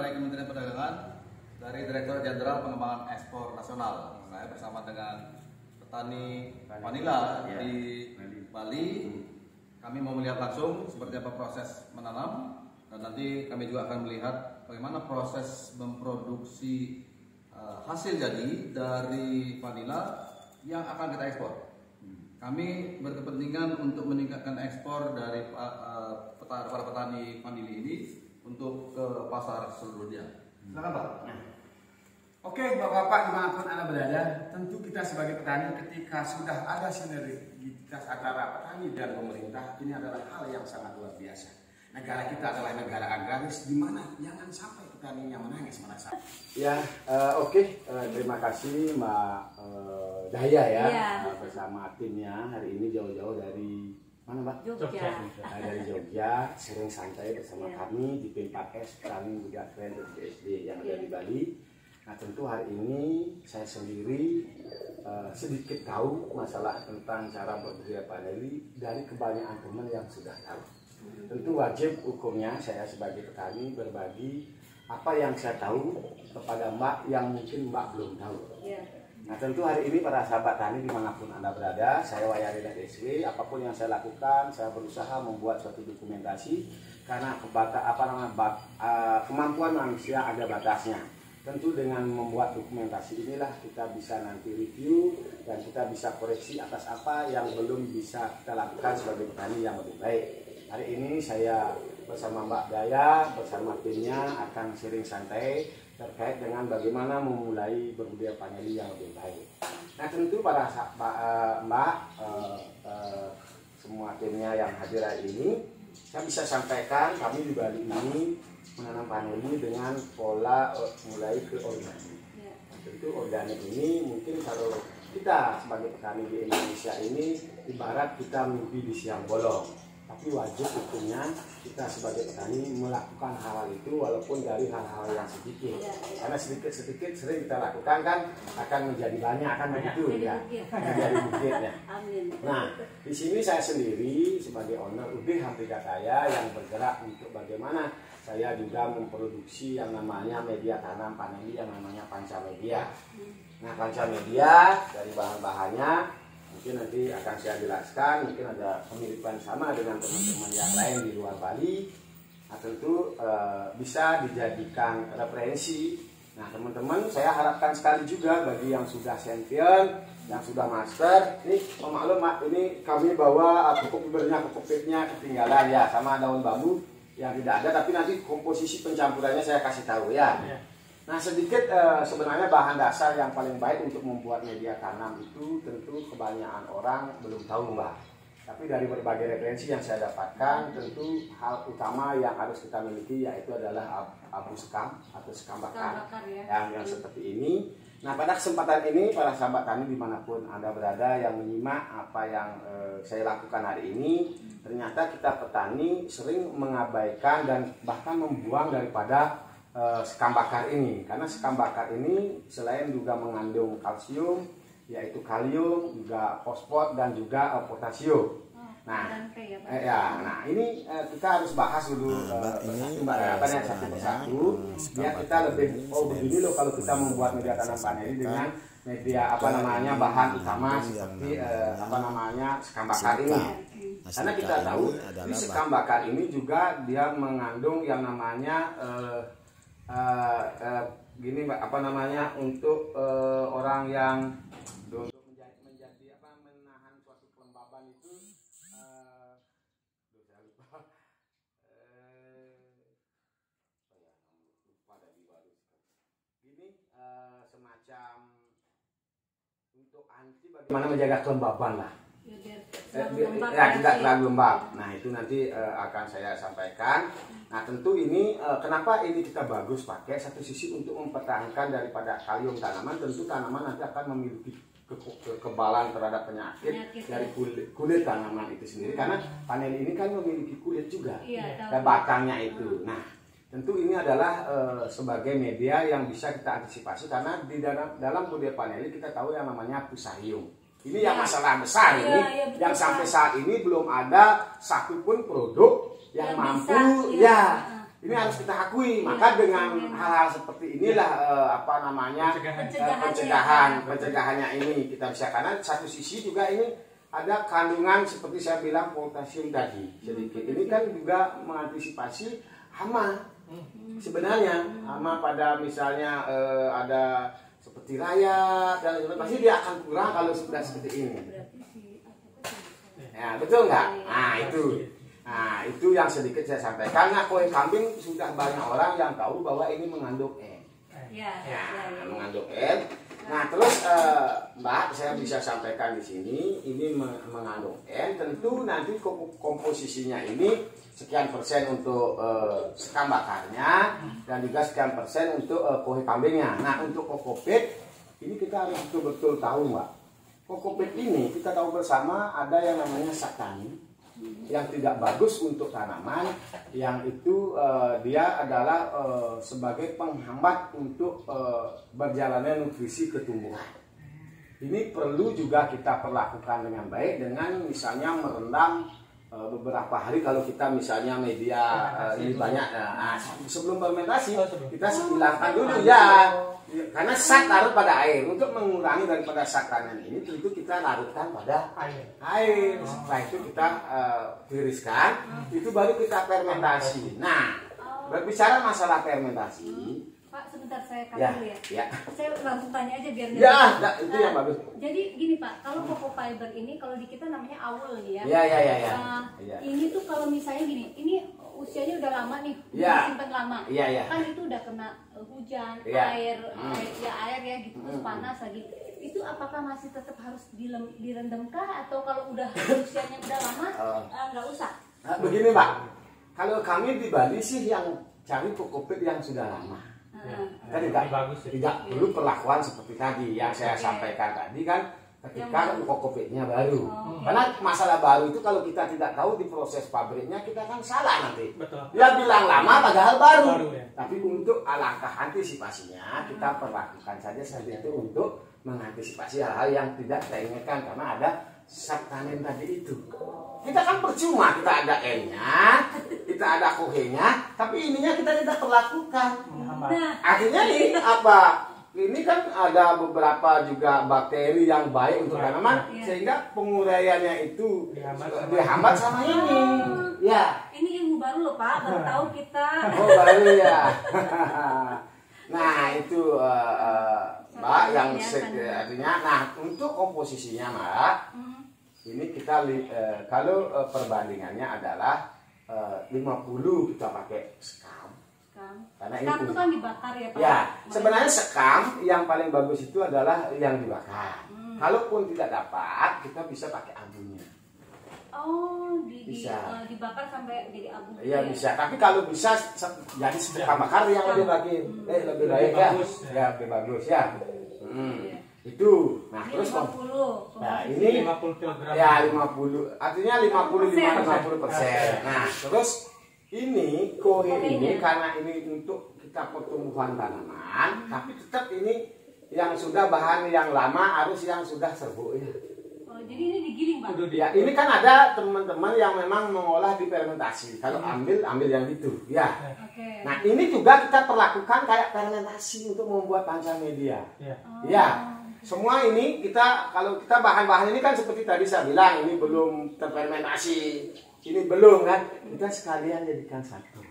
dari Kementerian Perdagangan, dari Direktur Jenderal Pengembangan Ekspor Nasional. Saya bersama dengan petani vanila di Bali. Kami mau melihat langsung seperti apa proses menanam, dan nanti kami juga akan melihat bagaimana proses memproduksi hasil jadi dari vanila yang akan kita ekspor. Kami berkepentingan untuk meningkatkan ekspor dari para petani vanili ini untuk ke pasar seluruh dunia. Silakan Pak. Oke, Bapak-Bapak dimanapun Anda berada, tentu kita sebagai petani ketika sudah ada sinergitas antara petani dan pemerintah, ini adalah hal yang sangat luar biasa. Negara kita adalah negara agraris, di mana jangan sampai petaninya menangis merasa. Ya, terima kasih Mbak Daya ya, bersama timnya hari ini jauh-jauh dari mana Mbak? Jogja. Dari Jogja, sering santai bersama kami di P4S Petani Muda Keren BSD yang ada di Bali. Nah tentu hari ini saya sendiri sedikit tahu masalah tentang cara berbudidaya vanili dari kebanyakan teman yang sudah tahu. Tentu wajib hukumnya saya sebagai petani berbagi apa yang saya tahu kepada Mbak yang mungkin Mbak belum tahu. Nah tentu hari ini para sahabat tani dimanapun Anda berada, saya Wayaridad SW, apapun yang saya lakukan, saya berusaha membuat suatu dokumentasi karena kemampuan manusia ada batasnya. Tentu dengan membuat dokumentasi inilah kita bisa nanti review dan kita bisa koreksi atas apa yang belum bisa kita lakukan sebagai petani yang lebih baik. Hari ini saya bersama Mbak Daya, bersama timnya akan sharing santai terkait dengan bagaimana memulai berbudidaya vanili yang lebih baik. Nah tentu para Mbak, semua timnya yang hadir hari ini, saya bisa sampaikan kami di Bali ini menanam vanili dengan pola mulai ke organik. Tentu organik ini mungkin kalau kita sebagai petani di Indonesia ini ibarat kita mimpi di siang bolong. Tapi wajib hukumnya kita sebagai petani melakukan hal itu walaupun dari hal-hal yang sedikit. Karena sedikit-sedikit sering kita lakukan kan akan menjadi banyak, akan begitu ya. Menjadi bukit ya. Nah, di sini saya sendiri sebagai owner UB Hampigataya yang bergerak untuk bagaimana saya juga memproduksi yang namanya media tanam vanili yang namanya Pancamedia. Nah, Pancamedia dari bahan-bahannya mungkin nanti akan saya jelaskan, mungkin ada kemiripan sama dengan teman-teman yang lain di luar Bali. Nah tentu bisa dijadikan referensi. Nah teman-teman saya harapkan sekali juga bagi yang sudah champion, yang sudah master, ini pemaklum ini kami bawa pupuk pupuknya ketinggalan ya, sama daun bambu yang tidak ada, tapi nanti komposisi pencampurannya saya kasih tahu ya. Nah sedikit sebenarnya bahan dasar yang paling baik untuk membuat media tanam itu tentu kebanyakan orang belum tahu Mbak. Tapi dari berbagai referensi yang saya dapatkan tentu hal utama yang harus kita miliki yaitu adalah abu sekam atau sekam bakar yang seperti ini. Nah pada kesempatan ini para sahabat tani dimanapun Anda berada yang menyimak apa yang saya lakukan hari ini, ternyata kita petani sering mengabaikan dan bahkan membuang daripada sekam bakar ini, karena sekam bakar ini selain juga mengandung kalsium, yaitu kalium, juga fosfor dan juga potasium. Nah, nah ini kita harus bahas dulu satu persatu, biar kita lebih begini loh kalau kita membuat media tanam vanili dengan media bahan utama seperti sekam bakar ini. Karena kita tahu di sekam bakar ini juga dia mengandung yang namanya untuk orang yang menjadi menahan suatu kelembaban itu semacam untuk anti bagaimana menjaga kelembaban lah. Tidak terlalu lembab. Nah itu nanti akan saya sampaikan. Nah tentu ini kenapa ini kita bagus pakai satu sisi untuk mempertahankan daripada kalium tanaman. Tentu tanaman nanti akan memiliki kekebalan terhadap penyakit dari kulit tanaman itu sendiri. Karena vanili ini kan memiliki kulit juga dan batangnya itu. Nah tentu ini adalah sebagai media yang bisa kita antisipasi karena di dalam budidaya vanili kita tahu yang namanya fusarium. Ini yang masalah besar ini, yang sampai saat ini belum ada satupun produk yang mampu Ini harus kita akui. Maka dengan hal-hal seperti inilah pencegahannya ini kita bisa, karena satu sisi juga ini ada kandungan seperti saya bilang potasium tadi sedikit. Ini kan juga mengantisipasi hama. Sebenarnya hama pada misalnya ada seperti rayap dan lain-lain, pasti dia akan kurang kalau sudah seperti ini. Ya, betul nggak? Nah, itu yang sedikit saya sampaikan. Nah, kue kambing sudah banyak orang yang tahu bahwa ini mengandung N. Mengandung N. Nah, terus Mbak, saya bisa sampaikan di sini, ini mengandung N. Tentu nanti komposisinya ini sekian persen untuk sekam bakarnya dan juga sekian persen untuk kue kambingnya. Nah, untuk kokopit ini kita harus betul-betul tahu, Mbak. Kokopit ini kita tahu bersama ada yang namanya saktani yang tidak bagus untuk tanaman, yang itu dia adalah sebagai penghambat untuk berjalannya nutrisi ke tumbuhan. Ini perlu juga kita perlakukan dengan baik dengan misalnya merendam beberapa hari. Kalau kita misalnya media ini banyak, sebelum fermentasi kita hilangkan dulu ya, karena zat larut pada air. Untuk mengurangi daripada zat tanah ini tentu kita larutkan pada air. Setelah itu kita tiriskan, itu baru kita fermentasi. Nah, berbicara masalah fermentasi, Pak, sebentar saya dulu ya. Saya langsung tanya aja biar itu yang bagus. Jadi gini Pak, kalau coco fiber ini kalau di kita namanya awul ya. Ini tuh kalau misalnya gini, ini usianya udah lama nih, disimpan lama. Kan itu udah kena hujan, air ya gitu, terus panas lagi. Itu apakah masih tetap harus direndamkah, atau kalau udah usianya udah lama nggak usah? Nah, begini Pak, kalau kami di Bali sih yang cari kokopit yang sudah lama. Tidak perlu perlakuan seperti tadi yang saya sampaikan tadi kan, ketika kokopitnya baru. Karena masalah baru itu kalau kita tidak tahu di proses pabriknya, kita kan salah nanti. Dia bilang lama padahal baru. Tapi untuk alangkah antisipasinya kita perlakukan saja seperti itu untuk mengantisipasi hal-hal yang tidak kita inginkan, karena ada saktanin tadi itu. Kita kan percuma, kita ada N-nya, kita ada kohenya, tapi ininya kita tidak perlakukan. Akhirnya ini apa? Ini kan ada beberapa juga bakteri yang baik untuk tanaman, sehingga penguraiannya itu dihambat sama ini. Ya. Ini ilmu baru loh Pak, baru tahu kita. Oh baru ya. Nah itu Mbak yang artinya. Nah untuk komposisinya Mbak, ini kita kalau perbandingannya adalah 50 kita pakai sekam. Karena sekam itu kan dibakar ya Pak? Ya, sebenarnya sekam yang paling bagus itu adalah yang dibakar. Kalaupun tidak dapat, kita bisa pakai abunya. Oh, bisa dibakar sampai jadi abu. Iya bisa, tapi kalau bisa jadi sekam bakar yang lebih baik ya, lebih bagus ya. Itu. Nah, terus 50. Nah, ini 50 kg. Ya, 50. Artinya 50%. Nah, terus ini kohe ini karena ini untuk kita pertumbuhan tanaman, tapi tetap ini yang sudah bahan yang lama harus yang sudah serbuk ya. Oh, jadi ini digiling, Pak. Ya, ini kan ada teman-teman yang memang mengolah di fermentasi. Kalau ambil yang itu, ya. Nah, ini juga kita perlakukan kayak fermentasi untuk membuat panca media. Ya. Semua ini kita, kalau kita bahan-bahan ini kan seperti tadi saya bilang, ini belum terfermentasi, ini belum kan, kita sekalian jadikan satu.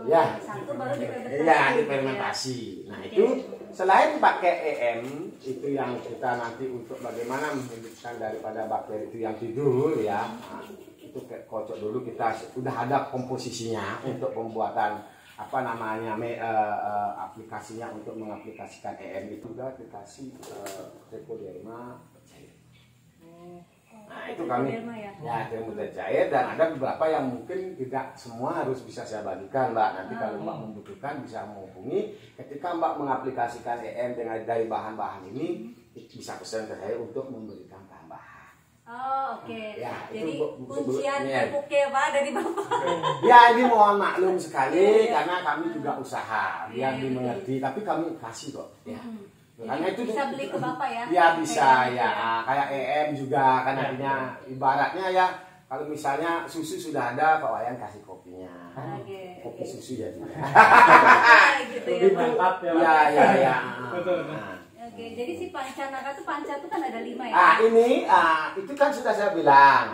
Ya, satu baru difermentasi. Ya, difermentasi. Nah itu selain pakai EM itu yang kita nanti untuk bagaimana menghidupkan daripada bakteri itu yang tidur ya, nah, itu kocok dulu kita sudah ada komposisinya untuk pembuatan apa namanya aplikasinya untuk mengaplikasikan EM itu udah dikasih trichoderma cair. Nah itu kami ya trichoderma cair, dan ada beberapa yang mungkin tidak semua harus bisa saya bagikan Mbak. Nanti kalau Mbak membutuhkan bisa menghubungi. Ketika Mbak mengaplikasikan EM dengan dari bahan-bahan ini bisa pesan ke saya untuk memberikan tambahan. Oh oke. Ya, jadi itu kuncian pupuknya Pak dari Bapak. Ya ini mohon maklum sekali karena kami juga usaha biar dimengerti, tapi kami kasih kok ya. Karena itu bisa beli ke Bapak ya? Ya bisa ya, kayak EM juga kan artinya ibaratnya ya kalau misalnya susu sudah ada Pak Wayan kasih kopinya. kopi susu ya. Gitu ya. Mantap ya. Oke, jadi si panca itu kan ada 5 ya? Itu kan sudah saya bilang.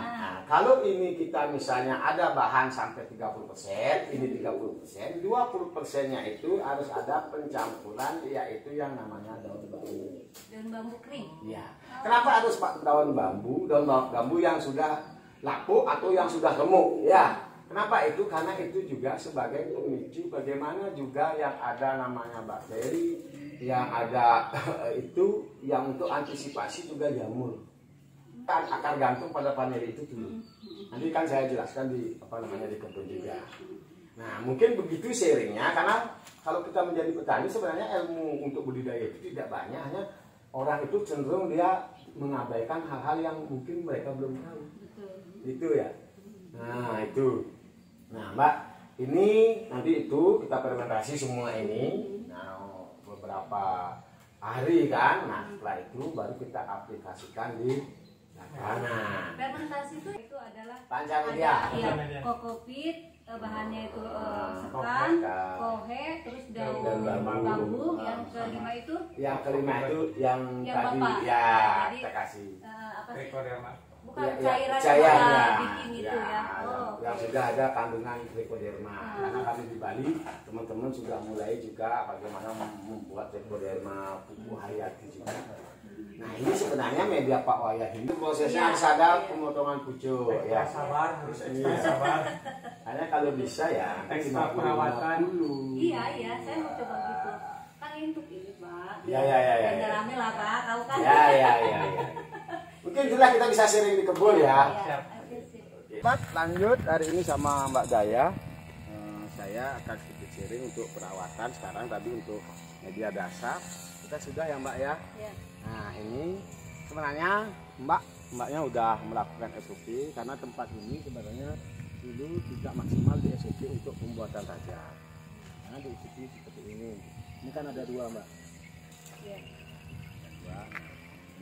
Kalau ini kita misalnya ada bahan sampai 30%, ini 30%, 20%-nya itu harus ada pencampuran, yaitu yang namanya daun bambu. Daun bambu kering? Iya. Kenapa harus daun bambu? Daun bambu yang sudah lapuk atau yang sudah remuk, ya. Kenapa itu? Karena itu juga sebagai pemicu bagaimana juga yang ada namanya bakteri, yang ada itu yang untuk antisipasi juga jamur. Kan akar gantung pada panel itu dulu. Nanti kan saya jelaskan di di kebun juga. Nah, mungkin begitu sharingnya, karena kalau kita menjadi petani sebenarnya ilmu untuk budidaya itu tidak banyak, hanya orang itu cenderung dia mengabaikan hal-hal yang mungkin mereka belum tahu. Itu ya. Nah, itu. Nah, Mbak, ini nanti itu kita fermentasi semua ini. Nah, beberapa hari kan. Nah, setelah itu baru kita aplikasikan di tanah. Fermentasi itu adalah pancamedia. Kokopit, bahannya itu sekan, kohe, terus daun bambu. Yang kelima itu? Yang kelima itu yang tadi Bapak. Ya, kita kasih. Bukan cairan bikin itu ya. Yang sudah ada kandungan trichoderma. Karena kami di Bali, teman-teman sudah mulai juga bagaimana membuat trichoderma pupuk hayati juga. Nah, ini sebenarnya media Pak Wahyah ini prosesnya harus ada pemotongan pucuk ya. Sabar. Hanya kalau bisa ya ekstra perawatan dulu. Iya, saya mau coba gitu. Kan untuk ini, Pak. Ya. Jangan rame lah, Pak. Tahu kan? Ya. Mungkin itulah kita bisa sharing di kebun ya. Pak, lanjut hari ini sama Mbak Gaya. Saya akan sedikit sharing untuk perawatan sekarang, tadi untuk media dasar. Kita sudah ya Mbak ya. Nah, ini sebenarnya Mbaknya udah melakukan SOP karena tempat ini sebenarnya dulu tidak maksimal di SOP untuk pembuatan saja. Karena di SOP seperti ini. Ini kan ada 2 Mbak. Iya. Ada 2.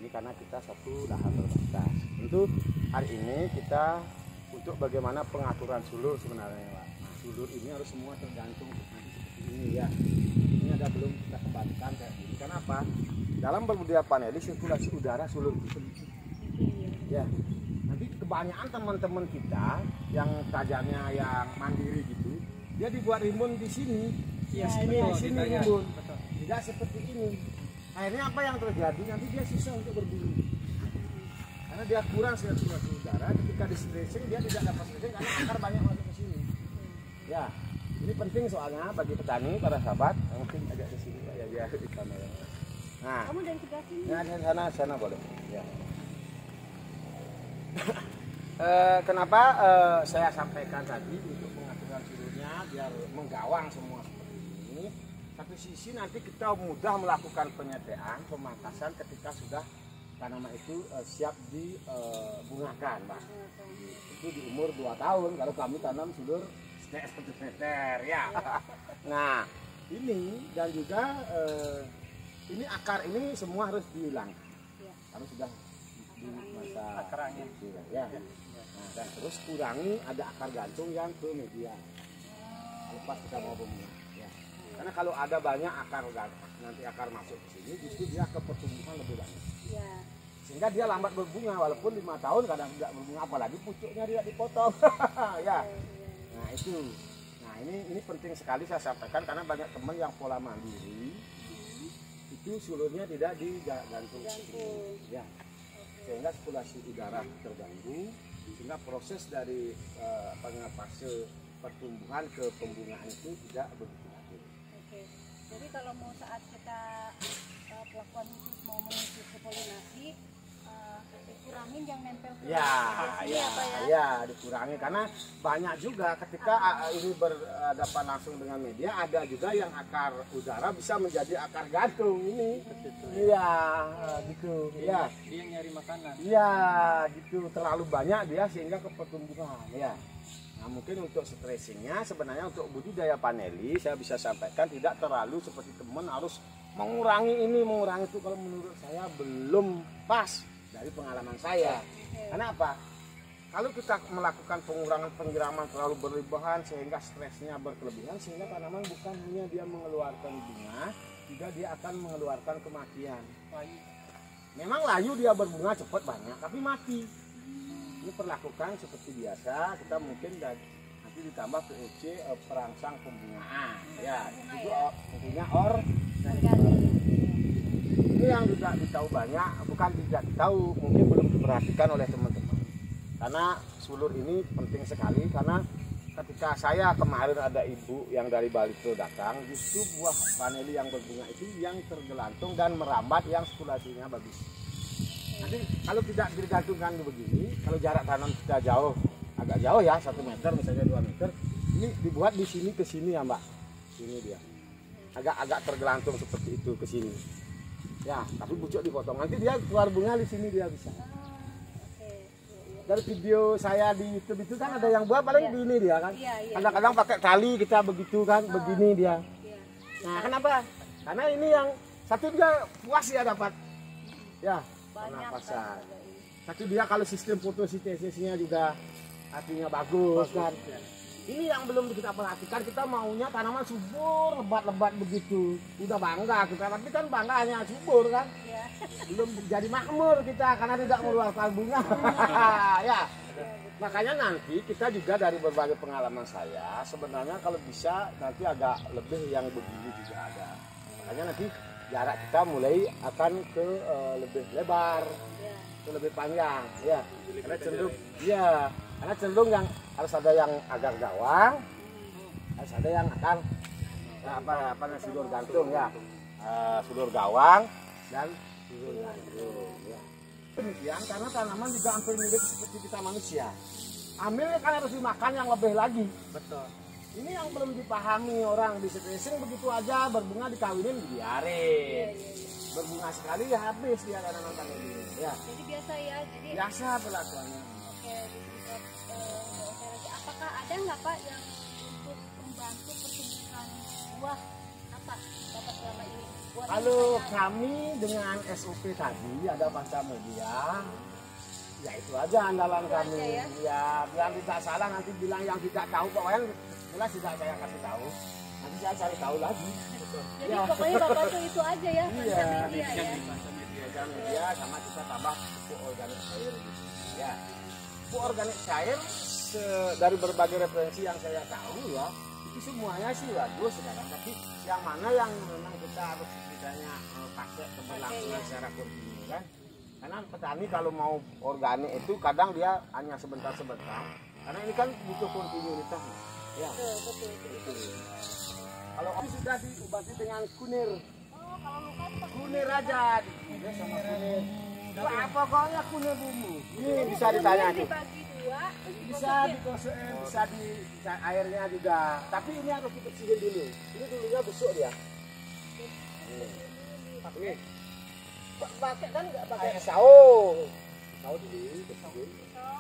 Ini karena kita satu lahan terbatas. Tentu hari ini kita untuk bagaimana pengaturan sulur sebenarnya Pak. Nah, sulur ini harus semua tergantung seperti ini ya. Ini ada belum kita kembalikan kayak ini. Kenapa? Dalam berbudidaya paneli sirkulasi udara sulur itu. Ya. Nanti kebanyakan teman-teman kita yang tajamnya yang mandiri gitu, dia dibuat rimbun di sini. Di sini rimbun. Tidak seperti ini. Akhirnya apa yang terjadi? Nanti dia susah untuk berburu. Karena dia kurang sirkulasi udara, ketika di stressing dia tidak dapat stressing karena akar banyak masuk ke sini. Ya. Ini penting soalnya bagi petani, para sahabat. Mungkin agak ke sini ya biar di kamera. Nah, kamu dari sebelah sini. Nah, dari sana boleh. Ya. Kenapa saya sampaikan tadi untuk pengaturan sulurnya biar menggawang semua seperti ini. Satu sisi nanti kita mudah melakukan penyetean, pemangkasan ketika sudah tanaman itu siap dibungakan, Pak. Itu di umur 2 tahun. Kalau kami tanam sulur 1 meter ya. Nah, ini dan juga ini akar ini semua harus dihilangkan. Harus sudah di masa akarnya ya. Nah, dan terus kurangi ada akar gantung yang ke media. Lepas kita mau berbunga ya. Karena kalau ada banyak akar nanti akar masuk ke sini justru dia ke pertumbuhan lebih banyak. Ya. Sehingga dia lambat berbunga walaupun 5 tahun kadang tidak berbunga, apalagi pucuknya tidak dipotong. Ya. Nah, itu. Nah, ini penting sekali saya sampaikan karena banyak teman yang pola mandiri itu sulurnya tidak digantung ya, sehingga sirkulasi udara terganggu, sehingga proses dari fase pertumbuhan ke pembungaan itu tidak begitu lagi. Oke. Jadi kalau mau saat kita pelakuan khusus mau menuju ke polinasi, dikurangin yang nempel ke ya, dikurangi karena banyak juga ketika ini berhadapan langsung dengan media, ada juga yang akar udara bisa menjadi akar gantung ini. Iya, gitu. Ya. Dia nyari makanan. Iya, gitu. Terlalu banyak dia sehingga ke pertumbuhan. Ya. Nah, mungkin untuk stressingnya sebenarnya untuk budidaya paneli saya bisa sampaikan tidak terlalu seperti teman harus mengurangi ini, mengurangi itu. Kalau menurut saya belum pas dari pengalaman saya. Karena apa? kalau kita melakukan pengurangan penyiraman terlalu berlebihan sehingga stresnya berkelebihan, sehingga tanaman bukan hanya dia mengeluarkan bunga, juga dia akan mengeluarkan kematian. Memang layu dia berbunga cepat banyak, tapi mati. Ini perlakukan seperti biasa, kita mungkin nanti ditambah PEC perangsang pembungaan. Ya, itu intinya ini yang tidak ditahu banyak, bukan tidak tahu, mungkin belum diperhatikan oleh teman-teman. Karena sulur ini penting sekali, karena ketika saya kemarin ada ibu yang dari Bali itu datang, justru buah vanili yang berbunga itu yang tergelantung dan merambat yang sirkulasinya bagus. Nanti kalau tidak digantungkan begini, kalau jarak tanam kita jauh, agak jauh ya, 1 meter misalnya 2 meter, ini dibuat di sini ke sini ya Mbak, sini dia, agak tergelantung seperti itu ke sini. Ya, tapi pucuk dipotong, nanti dia keluar bunga di sini dia bisa. Dari video saya di YouTube itu kan ada yang buat paling begini dia kan. Kadang-kadang pakai tali kita begitu kan, begini dia. Nah, kenapa? Karena ini yang satu dia puas ya dapat. Ya, pernapasan. Satu dia kalau sistem fotosintesisnya juga artinya bagus kan. Ini yang belum kita perhatikan, kita maunya tanaman subur, lebat-lebat begitu. Udah bangga kita, tapi kan bangga hanya subur kan. Belum jadi makmur kita karena tidak mengeluarkan bunga. Ya. Makanya nanti kita juga dari berbagai pengalaman saya, sebenarnya kalau bisa nanti agak lebih yang begini juga ada. Makanya nanti jarak kita mulai akan ke lebih lebar, ke lebih panjang, ya. Karena cenderung, ya. Karena cenderung yang harus ada yang agar gawang, harus ada yang akan sulur gantung ya, sulur gawang dan sulur gantung. Ya. Demikian karena tanaman juga hampir mirip seperti kita manusia. Ambil kan harus dimakan yang lebih lagi. Betul. Ini yang belum dipahami orang, di stressing begitu aja berbunga dikawinin biarin. Berbunga sekali ya habis dia tanaman ini. Ya. Jadi biasa ya. Jadi biasa perlakuannya. Apakah ada nggak Pak yang untuk membantu pertumbuhan buah apa Bapak selama ini? Kalau kami dengan SOP tadi ada baca media, ya itu aja andalan itu kami. Aja, ya biar tidak salah nanti bilang yang tidak tahu, pokoknya jelas tidak saya kasih tahu. Nanti saya cari tahu lagi. Jadi ya. Pokoknya Bapak tuh itu aja ya. Iya. Media sama kita tambah pupuk organik cair. Ya. Pupuk organik cair dari berbagai referensi yang saya tahu ya, itu semuanya sih bagus sekarang, tapi yang mana yang memang kita harus misalnya pakai keberlangsungan secara kontinu kan, karena petani kalau mau organik itu kadang dia hanya sebentar-sebentar, karena ini kan butuh kontinuitas ya. Betul. Kalau sudah diobati dengan kunir, kunir aja ya, sama kunir. Wah, pokoknya kunir bumbu ini bisa ditanya tuh. Bisa dikosein, bisa di airnya juga. Tapi ini harus dibersihin dulu. Ini dulunya busuk dia. Ini pakai kan nggak pakai saung. Saung dulu bersihin.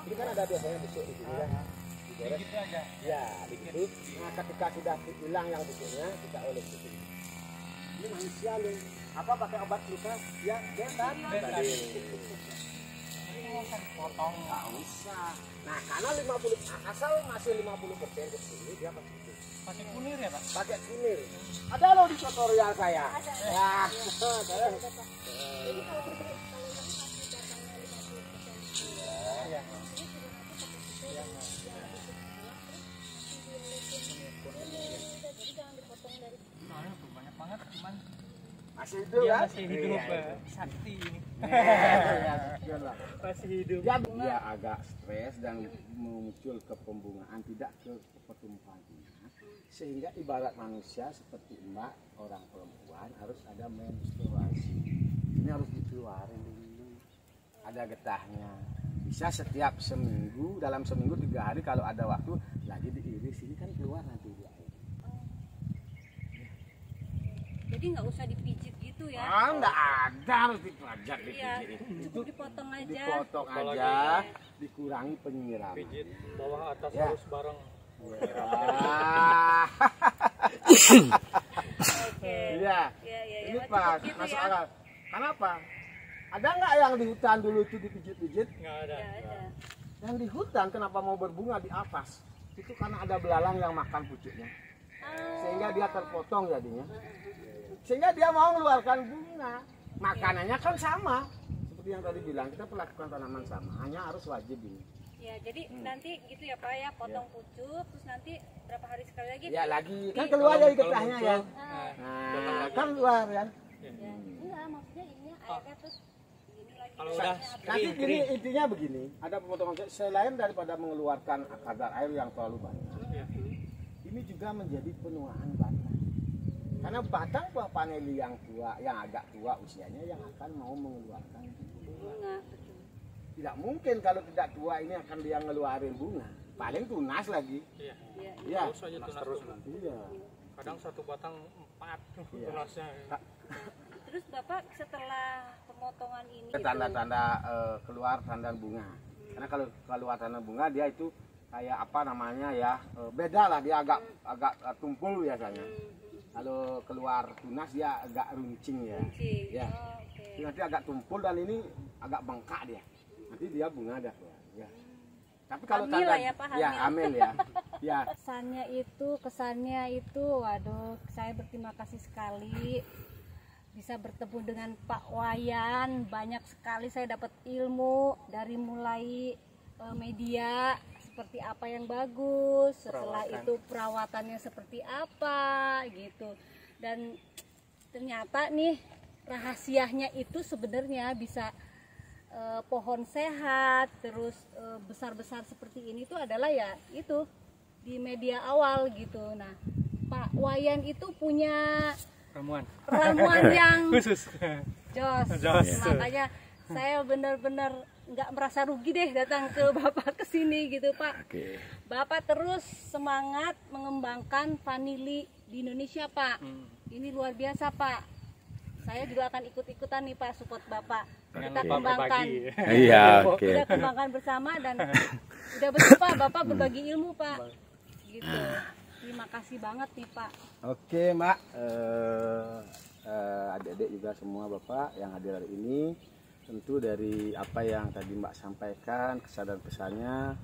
Ini kan ada biasanya busuk di sini kan. Dikit aja. Ya, dikit. Nah, ketika sudah hilang yang busuknya, kita olesi ke sini. Ini manusia loh. Apa pakai obat luka? Ya, betan. Potong nggak usah. Nah, karena 50 asal masih 50% ke sini dia pasti itu. Pakai kunir ya Pak? Pakai kunir. Ada loh di tutorial saya. Ada. Ya, ada. Jadi kalau yang masih datangnya 50%. Ya. Jadi jangan dipotong dari. Banyak banget cuman masih hidup ya, masih hidup sakti ini. Masih hidup. Dia agak stres dan muncul ke pembungaan, tidak ke pertumbuhan. Sehingga ibarat manusia seperti Mbak, orang perempuan harus ada menstruasi. Ini harus dikeluarin dulu. Ada getahnya. Bisa setiap seminggu, dalam seminggu 3 hari kalau ada waktu lagi diiris, ini kan keluar nanti dia. Jadi nggak usah dipijit gitu ya? Nggak ada, harus dipelajak dipijit. Iya, cukup dipotong aja. Dipotong aja, dikurangi penyiraman. Pijit bawah atas ya. Harus bareng. Iya. Ini pas masuk akal. Kenapa? Ada nggak yang di hutan dulu itu dipijit-pijit? Nggak ada. Yang di hutan kenapa mau berbunga di atas? Itu karena ada belalang yang makan pucuknya. Sehingga dia terpotong jadinya. Sehingga dia mau mengeluarkan bunga. Makanannya kan sama. Seperti yang tadi bilang, kita perlakukan tanaman sama. Hanya harus wajib ini. Ya, jadi nanti gitu ya Pak ya, potong pucuk, terus nanti berapa hari sekali lagi? Ya lagi, kan keluar dari getahnya ya. Nah, kan keluar kan. Ya, enggak, maksudnya ini airnya terus gini lagi. Kalau udah Nanti gini intinya begini, ada pemotongan selain daripada mengeluarkan kadar air yang terlalu banyak, ini juga menjadi penuaan batang. Karena batang buah paneli yang tua, yang agak tua usianya yang akan mau mengeluarkan bunga. Tidak mungkin kalau tidak tua ini akan dia ngeluarin bunga, paling tunas lagi. Iya. terus aja tunas terus. Iya. Kadang satu batang 4 tunasnya. Terus Bapak setelah pemotongan ini Tanda-tanda keluar tanda bunga. Karena kalau keluar tanda bunga dia itu kayak apa namanya ya, beda lah, dia agak tumpul biasanya. Kalau keluar tunas dia agak runcing ya. Ya. Nanti agak tumpul dan ini agak bengkak dia. Nanti dia bunga dah keluar. Ya. Tapi kalau hamil tanda ya, Pak, ya hamil ya. Ya. kesannya itu waduh, saya berterima kasih sekali bisa bertemu dengan Pak Wayan. Banyak sekali saya dapat ilmu dari mulai media seperti apa yang bagus, setelah itu perawatannya seperti apa gitu. Dan ternyata nih rahasianya itu sebenarnya bisa pohon sehat terus besar-besar seperti ini tuh adalah ya itu di media awal gitu. Nah, Pak Wayan itu punya ramuan yang Khusus. jos. Makanya saya benar-benar nggak merasa rugi deh datang ke Bapak kesini gitu Pak. Bapak terus semangat mengembangkan vanili di Indonesia Pak. Ini luar biasa Pak. Saya juga akan ikut-ikutan nih Pak, support Bapak. Kita kembangkan. Iya, oke. Kita kembangkan bersama dan udah betul Pak, Bapak berbagi ilmu Pak. Gitu. Terima kasih banget nih Pak. Oke Mbak, adik-adik juga semua Bapak yang hadir hari ini, tentu dari apa yang tadi Mbak sampaikan, kesadaran pesannya,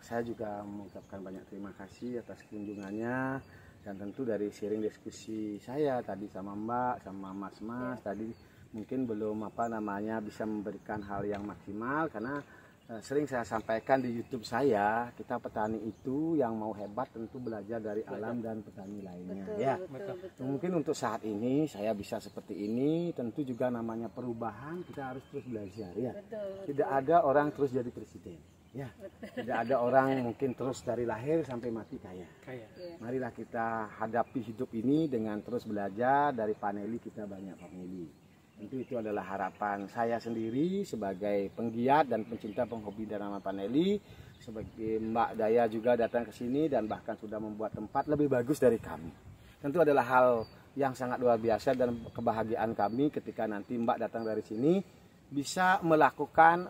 saya juga mengucapkan banyak terima kasih atas kunjungannya. Dan tentu dari sharing diskusi saya tadi sama Mbak, sama Mas-Mas tadi mungkin belum bisa memberikan hal yang maksimal, karena sering saya sampaikan di YouTube saya, kita petani itu yang mau hebat tentu belajar dari alam dan petani lainnya. Betul. Mungkin untuk saat ini saya bisa seperti ini, tentu juga namanya perubahan, kita harus terus belajar ya. Tidak ada orang terus jadi presiden. Ya, tidak ada orang mungkin terus dari lahir sampai mati kaya. Marilah kita hadapi hidup ini dengan terus belajar, dari paneli kita banyak paneli. Tentu itu adalah harapan saya sendiri sebagai penggiat dan pencinta penghobi tanaman paneli. Sebagai Mbak Daya juga datang ke sini dan bahkan sudah membuat tempat lebih bagus dari kami. Tentu adalah hal yang sangat luar biasa dan kebahagiaan kami ketika nanti Mbak datang dari sini bisa melakukan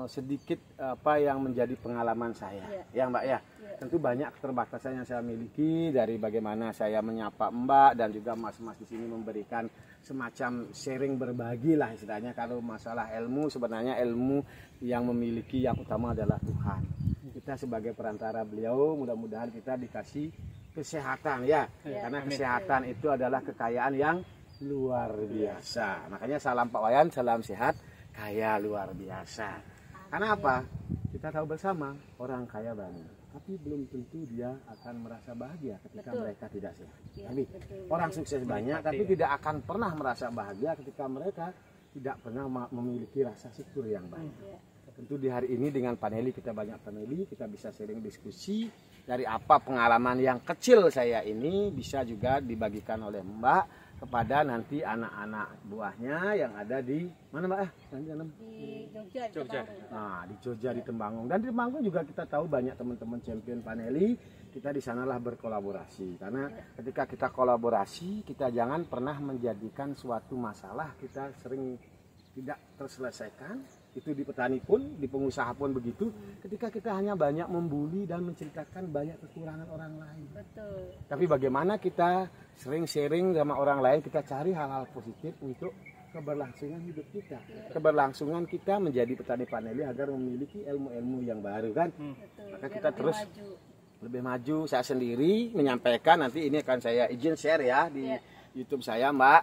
sedikit apa yang menjadi pengalaman saya, ya Mbak ya. Tentu banyak keterbatasan yang saya miliki, dari bagaimana saya menyapa Mbak dan juga Mas-Mas di sini memberikan semacam sharing berbagi lah istilahnya. Kalau masalah ilmu, sebenarnya ilmu yang memiliki yang utama adalah Tuhan. Kita sebagai perantara beliau, mudah-mudahan kita dikasih kesehatan ya, karena kesehatan itu adalah kekayaan yang luar biasa. Makanya salam Pak Wayan, salam sehat, kaya luar biasa. Karena apa? Kita tahu bersama orang kaya banyak, tapi belum tentu dia akan merasa bahagia ketika mereka tidak sehat. Tapi orang sukses banyak, tapi tidak akan pernah merasa bahagia ketika mereka tidak pernah memiliki rasa syukur yang baik. Tentu di hari ini dengan paneli, kita banyak paneli, kita bisa sharing diskusi dari apa pengalaman yang kecil saya ini bisa juga dibagikan oleh Mbak kepada nanti anak-anak buahnya yang ada di mana Mbak? Di Jogja. Nah, di Jogja, di Temanggung. Dan di Temanggung juga kita tahu banyak teman-teman champion paneli. Kita di sanalah berkolaborasi. Karena ketika kita kolaborasi, kita jangan pernah menjadikan suatu masalah kita sering tidak terselesaikan. Itu di petani pun, di pengusaha pun begitu. Ketika kita hanya banyak membuli dan menceritakan banyak kekurangan orang lain. Tapi bagaimana kita sering sharing sama orang lain, kita cari hal-hal positif untuk keberlangsungan hidup kita. Keberlangsungan kita menjadi petani paneli agar memiliki ilmu-ilmu yang baru kan. Maka kita terus lebih maju. Saya sendiri menyampaikan, nanti ini akan saya izin share ya di YouTube saya, Mbak.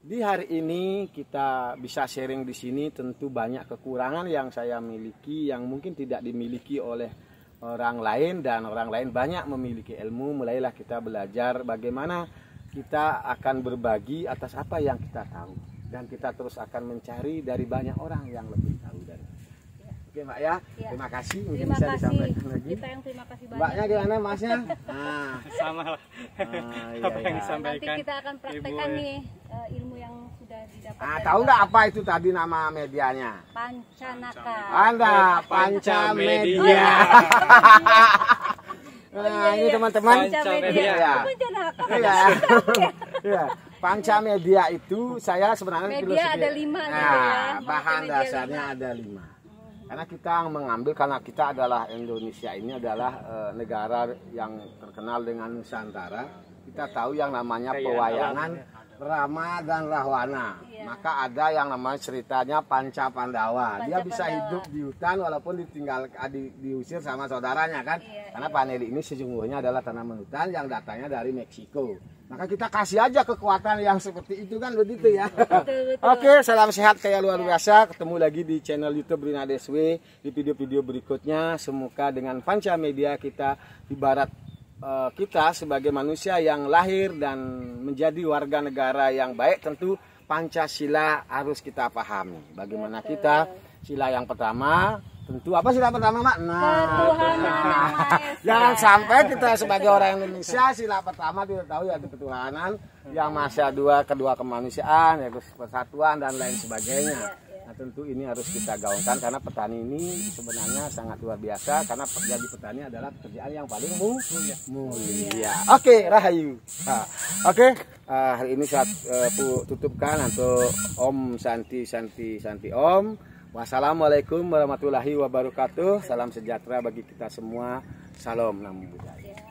Di hari ini kita bisa sharing di sini, tentu banyak kekurangan yang saya miliki yang mungkin tidak dimiliki oleh orang lain, dan orang lain banyak memiliki ilmu. Mulailah kita belajar bagaimana kita akan berbagi atas apa yang kita tahu, dan kita terus akan mencari dari banyak orang yang lebih tahu dari. Oke Mbak ya, terima kasih. Mungkin terima bisa kasih. disampaikan lagi. Kita yang terima kasih banyak. Mbaknya gimana Masnya? Sama lah. Apa yang disampaikan. Nanti kita akan praktekkan nih ilmu yang sudah didapat. Tahu nggak apa itu tadi nama medianya? Pancanaka. Anda Panca Media. Nah, ini teman-teman. Panca Media. Pancanaka. Iya. Panca Media itu saya sebenarnya media ada 5 gitu ya. Bahan dasarnya ada 5. Karena kita mengambil, karena kita adalah Indonesia ini adalah negara yang terkenal dengan Nusantara. Kita tahu yang namanya pewayangan Rama dan Rahwana. Maka ada yang namanya ceritanya Panca Pandawa. Dia bisa hidup di hutan walaupun ditinggal diusir sama saudaranya kan. Karena paneli ini sesungguhnya adalah tanaman hutan yang datangnya dari Meksiko. Maka kita kasih aja kekuatan yang seperti itu kan, begitu ya. Betul. Oke, salam sehat kayak luar biasa. Ketemu lagi di channel YouTube Rina DSW di video-video berikutnya. Semoga dengan Panca Media kita ibarat kita sebagai manusia yang lahir dan menjadi warga negara yang baik, tentu Pancasila harus kita pahami. Bagaimana kita, sila yang pertama, tentu apa sila pertama Mak? Jangan sampai kita sebagai orang Indonesia sila pertama tidak tahu yaitu ketuhanan, yang masih kedua kemanusiaan, yaitu persatuan dan lain sebagainya. Nah tentu ini harus kita gaungkan karena petani ini sebenarnya sangat luar biasa, karena jadi petani adalah pekerjaan yang paling mulia. Oke, rahayu. Oke, hari ini saya tutupkan untuk Om Santi Om. Wassalamualaikum warahmatullahi wabarakatuh. Salam sejahtera bagi kita semua. Salam Namo Buddhaya.